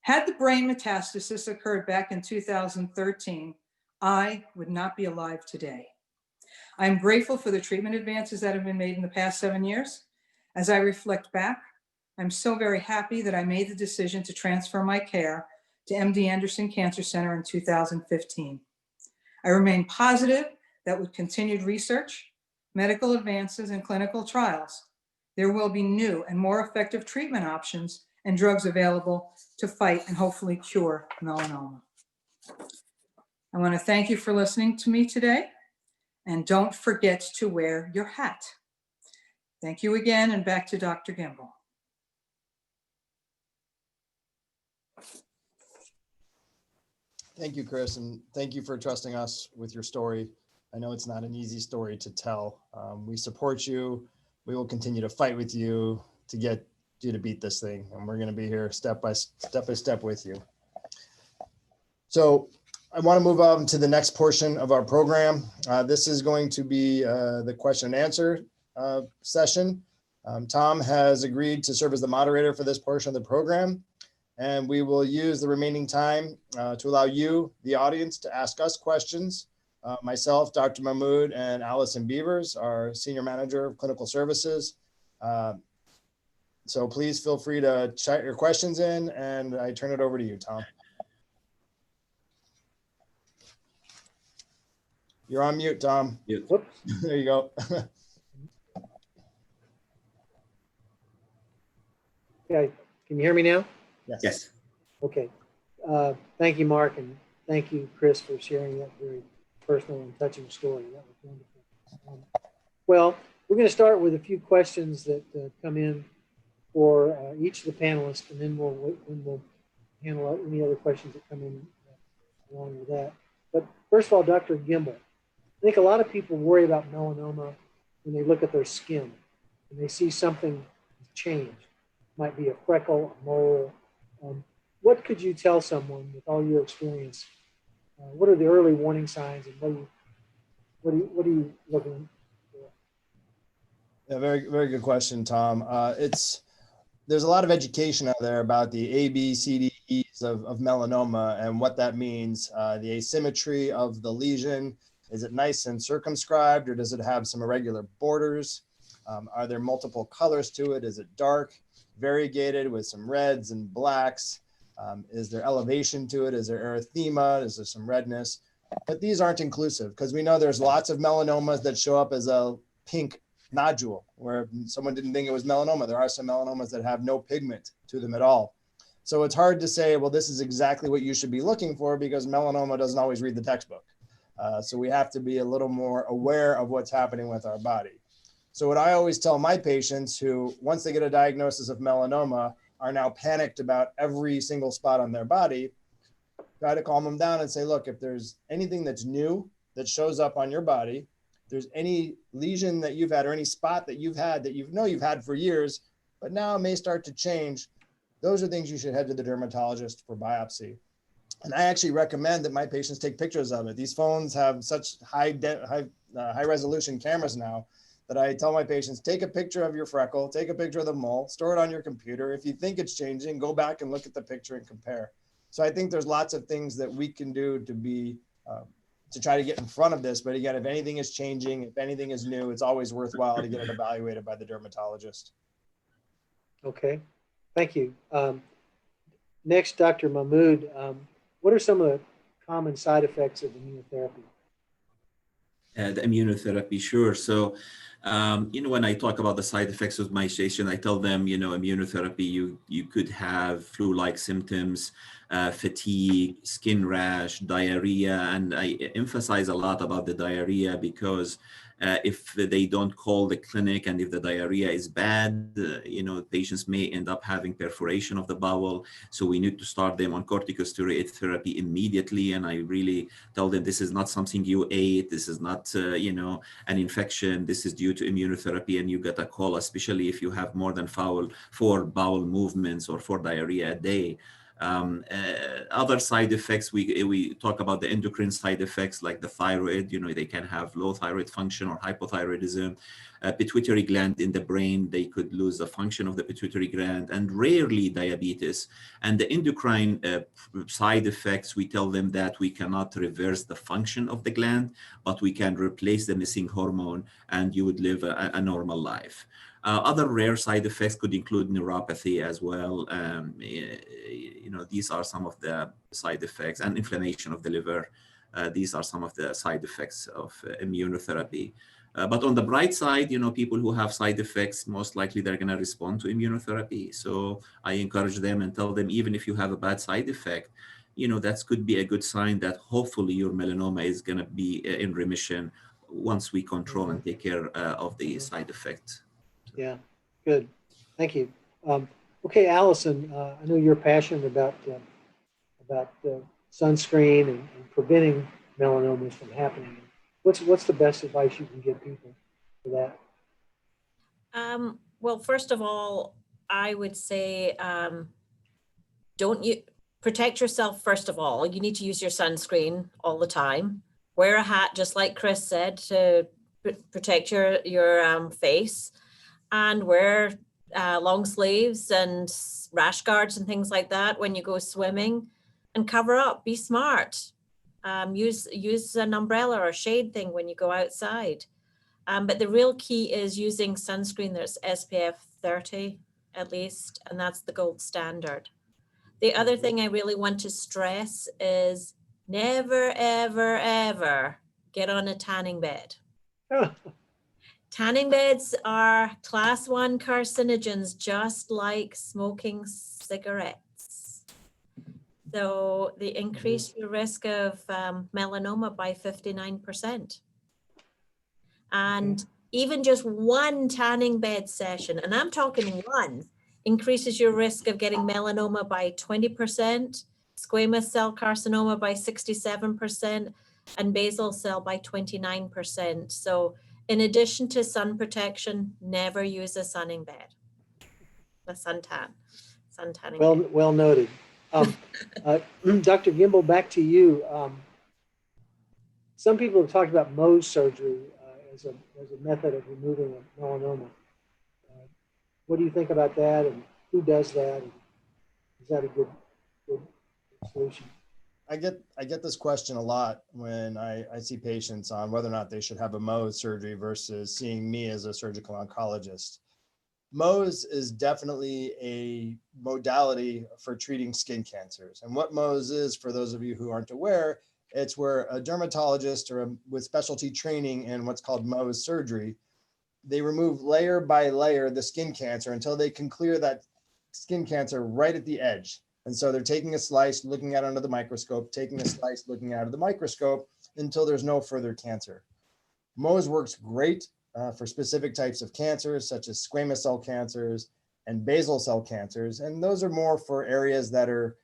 Had the brain metastasis occurred back in 2013, I would not be alive today. I am grateful for the treatment advances that have been made in the past 7 years. As I reflect back, I'm so very happy that I made the decision to transfer my care to MD Anderson Cancer Center in 2015. I remain positive that with continued research, medical advances, and clinical trials, there will be new and more effective treatment options and drugs available to fight and hopefully cure melanoma. I want to thank you for listening to me today, and don't forget to wear your hat. Thank you again, and back to Dr. Gimbel. Thank you, Chris, and thank you for trusting us with your story. I know it's not an easy story to tell. We support you. We will continue to fight with you to get you to beat this thing, and we're going to be here step by step with you. So I want to move on to the next portion of our program. This is going to be the question and answer session. Tom has agreed to serve as the moderator for this portion of the program, and we will use the remaining time to allow you, the audience, to ask us questions. Myself, Dr. Mahmoud, and Allison Beavers, our Senior Manager of Clinical Services. So please feel free to chat your questions in, and I turn it over to you, Tom. You're on mute, Tom. Mute. Whoops. There you go. Okay, can you hear me now? Yes. Okay. Thank you, Mark, and thank you, Chris, for sharing that very personal and touching story. That was wonderful. Well, we're going to start with a few questions that come in for each of the panelists, and then we'll handle any other questions that come in along with that. But first of all, Dr. Gimbel, I think a lot of people worry about melanoma when they look at their skin and they see something change. It might be a freckle, a mole. what could you tell someone with all your experience? What are the early warning signs, and what are you looking for? Yeah, very good question, Tom. There's a lot of education out there about the A, B, C, D, E's of melanoma and what that means. The asymmetry of the lesion. Is it nice and circumscribed, or does it have some irregular borders? Are there multiple colors to it? Is it dark, variegated with some reds and blacks? Is there elevation to it? Is there erythema? Is there some redness? But these aren't inclusive, because we know there's lots of melanomas that show up as a pink nodule where someone didn't think it was melanoma. There are some melanomas that have no pigment to them at all. So it's hard to say, well, this is exactly what you should be looking for, because melanoma doesn't always read the textbook. So we have to be a little more aware of what's happening with our body. So what I always tell my patients who, once they get a diagnosis of melanoma, are now panicked about every single spot on their body, try to calm them down and say, look, if there's anything that's new that shows up on your body, if there's any lesion that you've had or any spot that you've had that you've had for years, but now it may start to change, those are things you should head to the dermatologist for biopsy. And I actually recommend that my patients take pictures of it. These phones have such high resolution cameras now that I tell my patients, take a picture of your freckle, take a picture of the mole, store it on your computer. If you think it's changing, go back and look at the picture and compare. So I think there's lots of things that we can do to try to get in front of this. But again, if anything is changing, if anything is new, it's always worthwhile to get it evaluated by the dermatologist. Okay, thank you. Next, Dr. Mahmoud, what are some of the common side effects of immunotherapy? The immunotherapy, sure. So, when I talk about the side effects of my patient, I tell them, immunotherapy, you could have flu-like symptoms, fatigue, skin rash, diarrhea. And I emphasize a lot about the diarrhea because if they don't call the clinic and if the diarrhea is bad, patients may end up having perforation of the bowel. So we need to start them on corticosteroid therapy immediately. And I really tell them this is not something you ate. This is not, an infection. This is due to immunotherapy, and you get a call, especially if you have more than 4 bowel movements or 4 diarrhea a day. Other side effects, we talk about the endocrine side effects like the thyroid. They can have low thyroid function or hypothyroidism. Pituitary gland in the brain, they could lose the function of the pituitary gland, and rarely diabetes. And the endocrine side effects, we tell them that we cannot reverse the function of the gland, but we can replace the missing hormone, and you would live a normal life. Other rare side effects could include neuropathy as well. These are some of the side effects, and inflammation of the liver. These are some of the side effects of immunotherapy. But on the bright side, people who have side effects, most likely they're going to respond to immunotherapy. So I encourage them and tell them, even if you have a bad side effect, that could be a good sign that hopefully your melanoma is going to be in remission once we control and take care of the side effects. Yeah, good. Thank you. Okay, Allison, I know you're passionate about sunscreen and preventing melanomas from happening. What's the best advice you can give people for that? Well, first of all, I would say don't you protect yourself. First of all, you need to use your sunscreen all the time. Wear a hat, just like Chris said, to protect your face. And wear long sleeves and rash guards and things like that when you go swimming, and cover up. Be smart. Use an umbrella or shade thing when you go outside. But the real key is using sunscreen that's SPF 30 at least, and that's the gold standard. The other thing I really want to stress is never, ever, ever get on a tanning bed. Tanning beds are class 1 carcinogens, just like smoking cigarettes. So they increase your risk of melanoma by 59%. And even just one tanning bed session, and I'm talking one, increases your risk of getting melanoma by 20%, squamous cell carcinoma by 67%, and basal cell by 29%. So in addition to sun protection, never use a sunning bed, a suntan. Well noted. Dr. Gimbel, back to you. Some people have talked about Mohs surgery as a method of removing a melanoma. What do you think about that, and who does that? And is that a good solution? I get this question a lot when I see patients on whether or not they should have a Mohs surgery versus seeing me as a surgical oncologist. Mohs is definitely a modality for treating skin cancers. And what Mohs is, for those of you who aren't aware, it's where a dermatologist with specialty training in what's called Mohs surgery, they remove layer by layer the skin cancer until they can clear that skin cancer right at the edge. And so they're taking a slice, looking at it under the microscope, taking a slice, looking at it under the microscope until there's no further cancer. Mohs works great for specific types of cancers, such as squamous cell cancers and basal cell cancers. And those are more for areas that are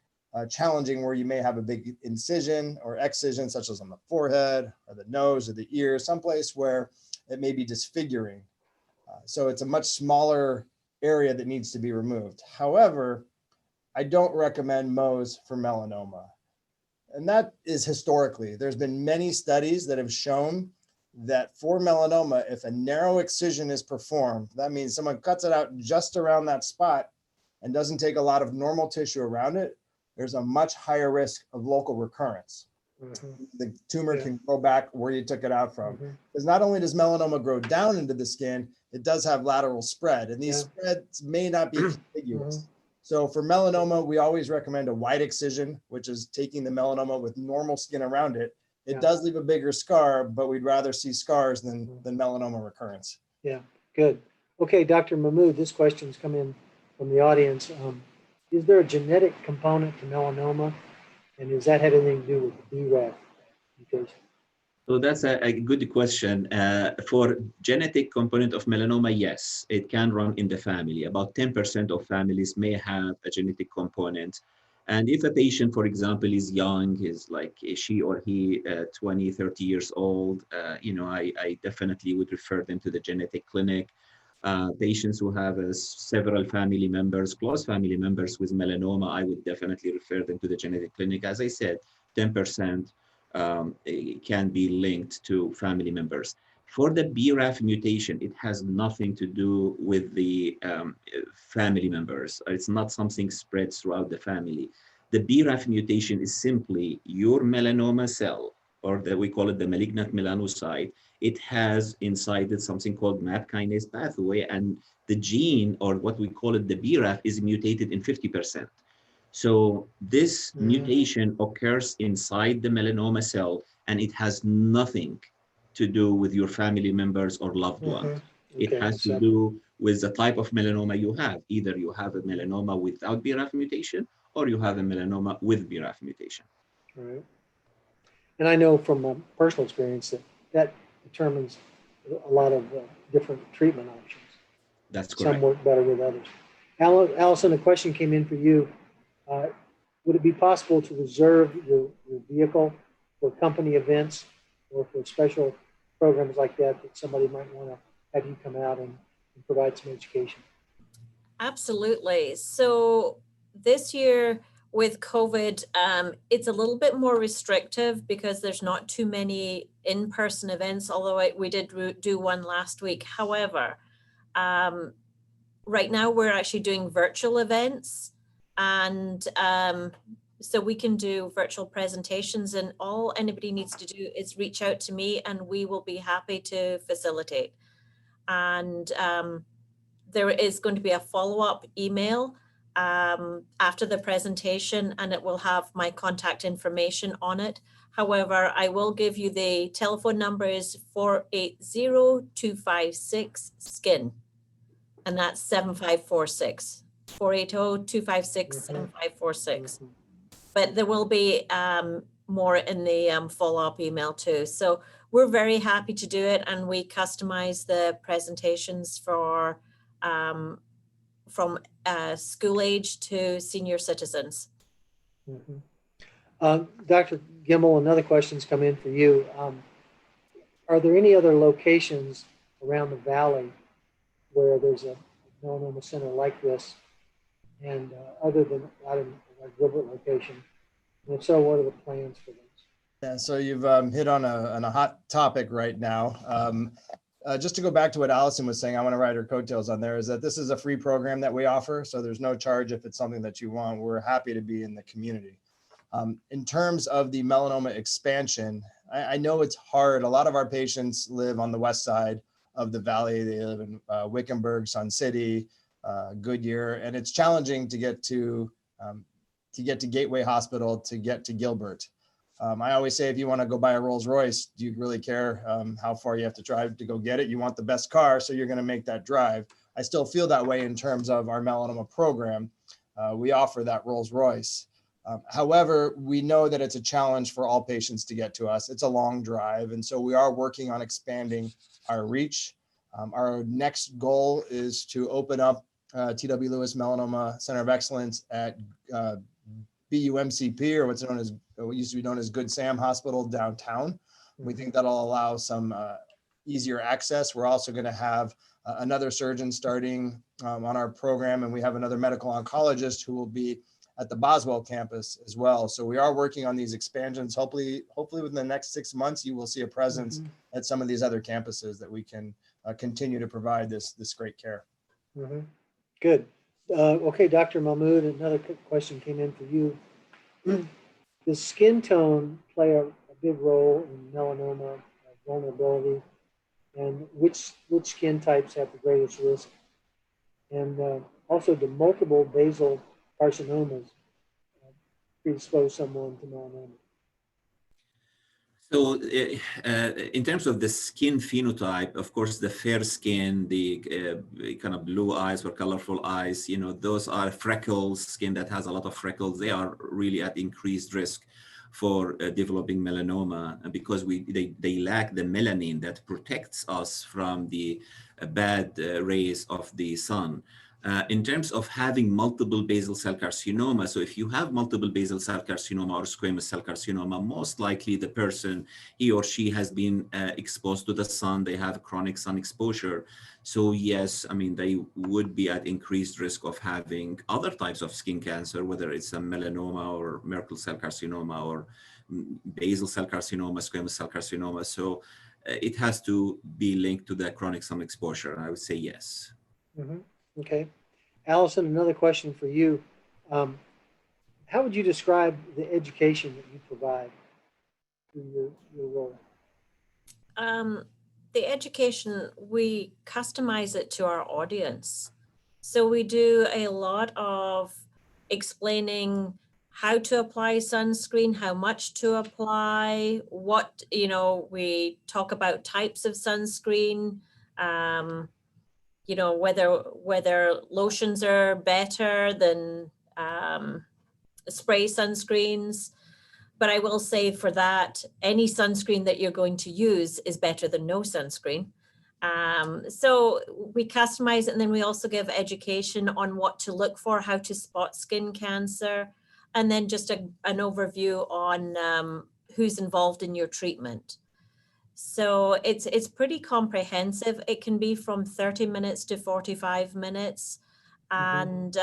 challenging, where you may have a big incision or excision, such as on the forehead or the nose or the ear, someplace where it may be disfiguring. So it's a much smaller area that needs to be removed. However, I don't recommend Mohs for melanoma. And that is historically. There's been many studies that have shown that for melanoma, if a narrow excision is performed, that means someone cuts it out just around that spot and doesn't take a lot of normal tissue around it, there's a much higher risk of local recurrence. Mm-hmm. The tumor can go back where you took it out from. Because not only does melanoma grow down into the skin, it does have lateral spread, and these spreads may not be contiguous. So for melanoma, we always recommend a wide excision, which is taking the melanoma with normal skin around it. It does leave a bigger scar, but we'd rather see scars than melanoma recurrence. Yeah, good. Okay, Dr. Mahmoud, this question's come in from the audience. Is there a genetic component to melanoma? And does that have anything to do with the BRAF mutation? So that's a good question. For genetic component of melanoma, yes, it can run in the family. About 10% of families may have a genetic component. And if a patient, for example, is young, is like she or he 20, 30 years old, I definitely would refer them to the genetic clinic. Patients who have several family members, close family members with melanoma, I would definitely refer them to the genetic clinic. As I said, 10% can be linked to family members. For the BRAF mutation, it has nothing to do with the family members. It's not something spread throughout the family. The BRAF mutation is simply your melanoma cell, or we call it the malignant melanocyte. It has inside it something called MAP kinase pathway, and the gene, or what we call it, the BRAF, is mutated in 50%. So this mutation occurs inside the melanoma cell, and it has nothing to do with your family members or loved ones. It has to do with the type of melanoma you have. Either you have a melanoma without BRAF mutation, or you have a melanoma with BRAF mutation. Right. And I know from my personal experience that determines a lot of different treatment options. That's correct. Some work better with others. Allison, a question came in for you. Would it be possible to reserve your vehicle for company events or for special programs like that somebody might want to have you come out and provide some education? Absolutely. So this year with COVID, it's a little bit more restrictive because there's not too many in-person events, although we did do one last week. However, right now we're actually doing virtual events, and so we can do virtual presentations, and all anybody needs to do is reach out to me and we will be happy to facilitate. And there is going to be a follow-up email after the presentation, and it will have my contact information on it. However, I will give you the telephone number is 480-256-SKIN, and that's 7546. 480-256-7546. But there will be more in the follow-up email too. So we're very happy to do it, and we customize the presentations for from school age to senior citizens. Dr. Gimbel, another question's come in for you. Are there any other locations around the valley where there's a melanoma center like this? And other than, I don't know Gilbert location? And if so, what are the plans for those? Yeah, so you've hit on a hot topic right now. Just to go back to what Allison was saying, I want to ride her coattails on there, is that this is a free program that we offer. So there's no charge if it's something that you want. We're happy to be in the community. In terms of the melanoma expansion, I know it's hard. A lot of our patients live on the west side of the valley. They live in Wickenburg, Sun City, Goodyear, and it's challenging to get to Gateway Hospital, to get to Gilbert. I always say, if you want to go buy a Rolls Royce, do you really care how far you have to drive to go get it? You want the best car, so you're going to make that drive. I still feel that way in terms of our melanoma program. We offer that Rolls Royce. However, we know that it's a challenge for all patients to get to us. It's a long drive, and so we are working on expanding our reach. Our next goal is to open up T.W. Lewis Melanoma Center of Excellence at BUMCP, or what used to be known as Good Sam Hospital downtown. We think that'll allow some easier access. We're also going to have another surgeon starting on our program, and we have another medical oncologist who will be at the Boswell campus as well. So we are working on these expansions. Hopefully within the next 6 months, you will see a presence at some of these other campuses that we can continue to provide this great care. Good. Okay, Dr. Mahmoud, another question came in for you. Does skin tone play a big role in melanoma vulnerability? And which skin types have the greatest risk? And also, do multiple basal carcinomas predispose someone to melanoma? So in terms of the skin phenotype, of course, the fair skin, the kind of blue eyes or colorful eyes, those are freckles, skin that has a lot of freckles. They are really at increased risk for developing melanoma because they lack the melanin that protects us from the bad rays of the sun. In terms of having multiple basal cell carcinoma, so if you have multiple basal cell carcinoma or squamous cell carcinoma, most likely the person, he or she has been exposed to the sun, they have chronic sun exposure. So yes, they would be at increased risk of having other types of skin cancer, whether it's a melanoma or Merkel cell carcinoma or basal cell carcinoma, squamous cell carcinoma. So it has to be linked to the chronic sun exposure. I would say yes. Okay. Allison, another question for you. How would you describe the education that you provide through your role? The education, we customize it to our audience. So we do a lot of explaining how to apply sunscreen, how much to apply, we talk about types of sunscreen, whether lotions are better than spray sunscreens. But I will say for that, any sunscreen that you're going to use is better than no sunscreen. So we customize it, and then we also give education on what to look for, how to spot skin cancer, and then just an overview on who's involved in your treatment. So it's pretty comprehensive. It can be from 30 minutes to 45 minutes. And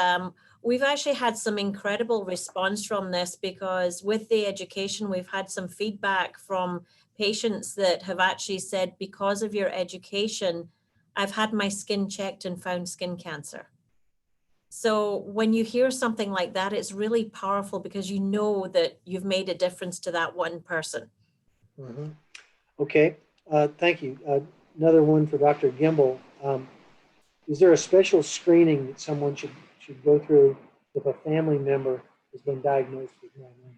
we've actually had some incredible response from this, because with the education, we've had some feedback from patients that have actually said, because of your education, I've had my skin checked and found skin cancer. So when you hear something like that, it's really powerful because you know that you've made a difference to that one person. Okay, thank you. Another one for Dr. Gimbel. Is there a special screening that someone should go through if a family member has been diagnosed with melanoma?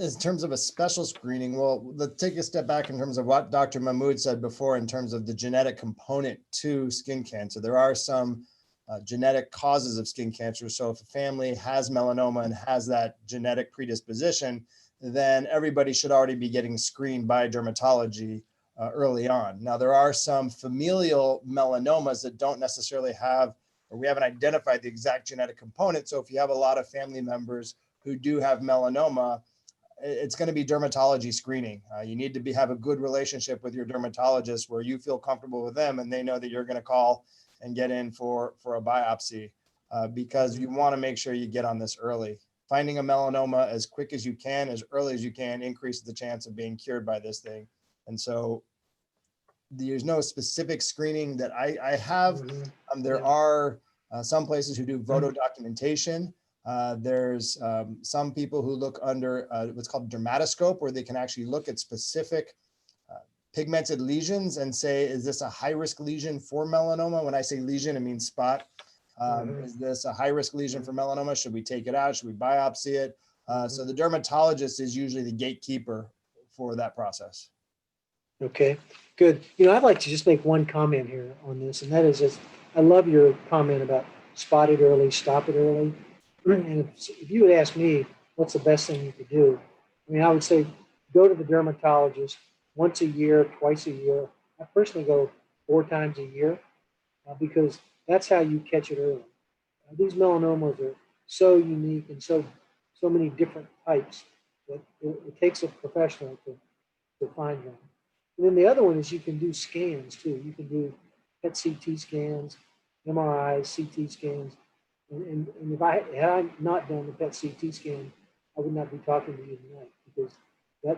In terms of a special screening, well, let's take a step back in terms of what Dr. Mahmoud said before in terms of the genetic component to skin cancer. There are some genetic causes of skin cancer. So if a family has melanoma and has that genetic predisposition, then everybody should already be getting screened by dermatology early on. Now, there are some familial melanomas that don't necessarily have, or we haven't identified the exact genetic component. So if you have a lot of family members who do have melanoma, it's going to be dermatology screening. You need to have a good relationship with your dermatologist where you feel comfortable with them and they know that you're going to call and get in for a biopsy because you want to make sure you get on this early. Finding a melanoma as quick as you can, as early as you can, increases the chance of being cured by this thing. And so there's no specific screening that I have. There are some places who do photo documentation. There's some people who look under what's called dermatoscope, where they can actually look at specific pigmented lesions and say, is this a high-risk lesion for melanoma? When I say lesion, it means spot. Is this a high-risk lesion for melanoma? Should we take it out? Should we biopsy it? So the dermatologist is usually the gatekeeper for that process. Okay, good. You know, I'd like to just make one comment here on this, and that is just, I love your comment about spot it early, stop it early. And if you would ask me, what's the best thing you could do? I mean, I would say go to the dermatologist once a year, twice a year. I personally go 4 times a year because that's how you catch it early. These melanomas are so unique and so many different types that it takes a professional to find them. And then the other one is you can do scans too. You can do PET CT scans, MRIs, CT scans. And if had I not done the PET CT scan, I would not be talking to you tonight because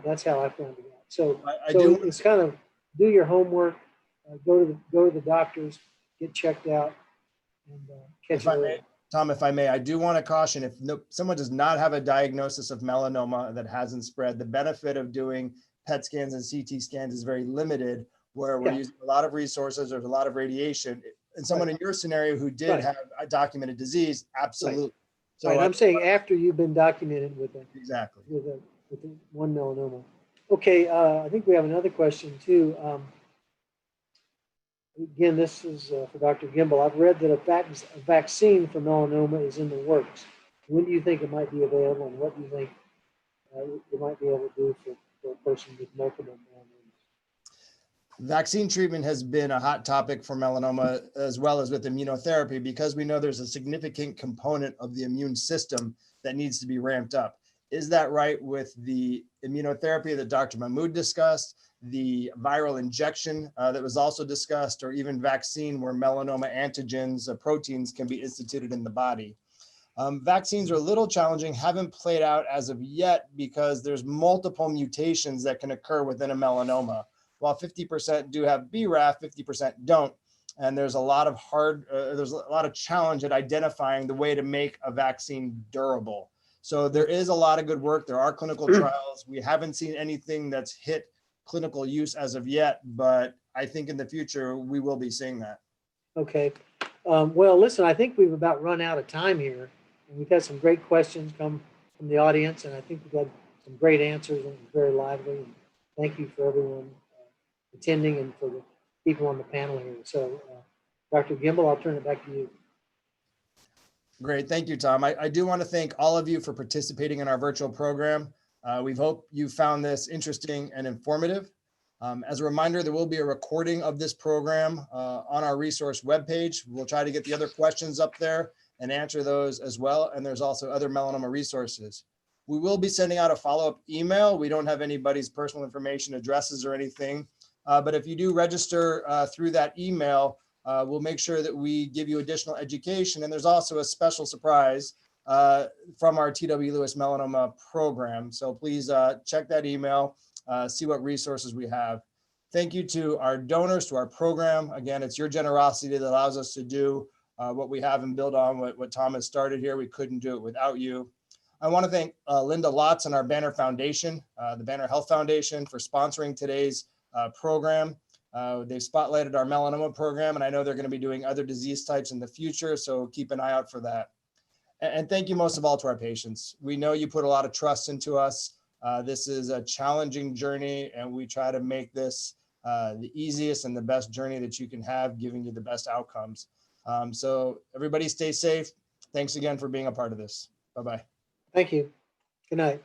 that's how I found it out. So, it's kind of do your homework, go to the doctors, get checked out, and catch it early. Tom, if I may, I do want to caution, if someone does not have a diagnosis of melanoma that hasn't spread, the benefit of doing PET scans and CT scans is very limited, where we're using a lot of resources, there's a lot of radiation. And someone in your scenario who did have a documented disease, absolutely. So I'm saying after you've been documented with it. Exactly. With one melanoma. Okay, I think we have another question too. Again, this is for Dr. Gimbel. I've read that a vaccine for melanoma is in the works. When do you think it might be available, and what do you think it might be able to do for a person with multiple melanomas? Vaccine treatment has been a hot topic for melanoma as well as with immunotherapy because we know there's a significant component of the immune system that needs to be ramped up. Is that right with the immunotherapy that Dr. Mahmoud discussed, the viral injection that was also discussed, or even vaccine where melanoma antigens, proteins can be instituted in the body? Vaccines are a little challenging, haven't played out as of yet because there's multiple mutations that can occur within a melanoma. While 50% do have BRAF, 50% don't. And there's a lot of challenge at identifying the way to make a vaccine durable. So there is a lot of good work. There are clinical trials. We haven't seen anything that's hit clinical use as of yet, but I think in the future, we will be seeing that. Okay. Well, listen, I think we've about run out of time here. And we've had some great questions come from the audience, and I think we've had some great answers, and it was very lively. And thank you for everyone attending and for the people on the panel here. So, Dr. Gimbel, I'll turn it back to you. Great. Thank you, Tom. I do want to thank all of you for participating in our virtual program. We hope you found this interesting and informative. As a reminder, there will be a recording of this program on our resource webpage. We'll try to get the other questions up there and answer those as well. And there's also other melanoma resources. We will be sending out a follow-up email. We don't have anybody's personal information, addresses or anything. But if you do register through that email, we'll make sure that we give you additional education. And there's also a special surprise from our TW Lewis Melanoma program. So please check that email, see what resources we have. Thank you to our donors, to our program. Again, it's your generosity that allows us to do what we have and build on what Tom has started here. We couldn't do it without you. I want to thank Linda Lotz and our Banner Foundation, the Banner Health Foundation, for sponsoring today's program. They've spotlighted our melanoma program, and I know they're going to be doing other disease types in the future, so keep an eye out for that. And thank you most of all to our patients. We know you put a lot of trust into us. This is a challenging journey, and we try to make this the easiest and the best journey that you can have, giving you the best outcomes. So everybody stay safe. Thanks again for being a part of this. Bye-bye. Thank you. Good night.